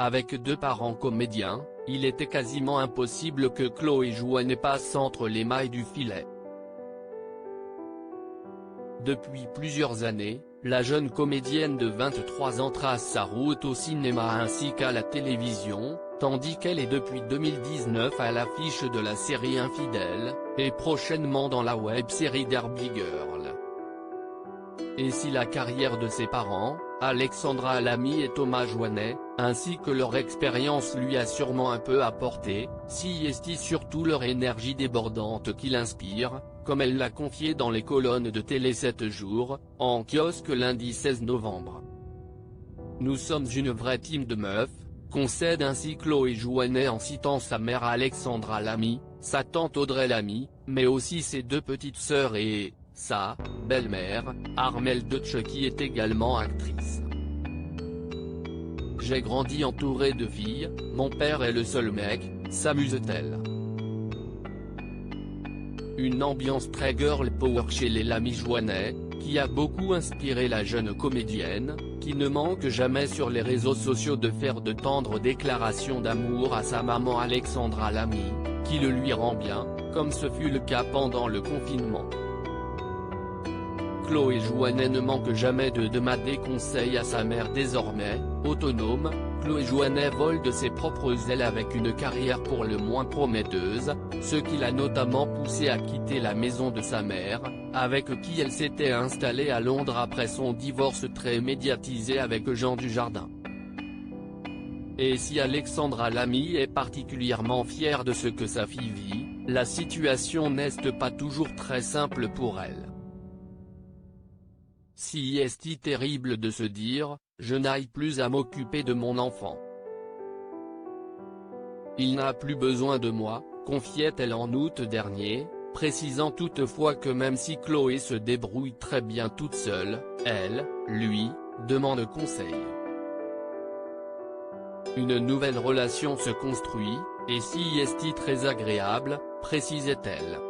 Avec deux parents comédiens, il était quasiment impossible que Chloé Jouannet passe entre les mailles du filet. Depuis plusieurs années, la jeune comédienne de 23 ans trace sa route au cinéma ainsi qu'à la télévision, tandis qu'elle est depuis 2019 à l'affiche de la série Infidèles, et prochainement dans la web-série Derby Girl. Et si la carrière de ses parents, Alexandra Alamy et Thomas Jouannet, ainsi que leur expérience lui a sûrement un peu apporté, si est surtout leur énergie débordante qui l'inspire, comme elle l'a confié dans les colonnes de Télé 7 jours, en kiosque lundi 16 novembre. Nous sommes une vraie team de meufs, concède ainsi Chloé Jouannet en citant sa mère Alexandra Lamy, sa tante Audrey Lamy, mais aussi ses deux petites sœurs et sa belle-mère, Armelle Deutsch qui est également actrice. J'ai grandi entourée de filles, mon père est le seul mec, s'amuse-t-elle. Une ambiance très girl power chez les Lamy Jouannet, qui a beaucoup inspiré la jeune comédienne, qui ne manque jamais sur les réseaux sociaux de faire de tendres déclarations d'amour à sa maman Alexandra Lamy, qui le lui rend bien, comme ce fut le cas pendant le confinement. Chloé Jouannet ne manque jamais de demander conseil à sa mère désormais, autonome. Chloé Jouannet vole de ses propres ailes avec une carrière pour le moins prometteuse, ce qui l'a notamment poussée à quitter la maison de sa mère, avec qui elle s'était installée à Londres après son divorce très médiatisé avec Jean Dujardin. Et si Alexandra Lamy est particulièrement fière de ce que sa fille vit, la situation n'est pas toujours très simple pour elle. Si est terrible de se dire, je n'aille plus à m'occuper de mon enfant. Il n'a plus besoin de moi, confiait-elle en août dernier, précisant toutefois que même si Chloé se débrouille très bien toute seule, elle, lui, demande conseil. Une nouvelle relation se construit, et si est très agréable, précisait-elle.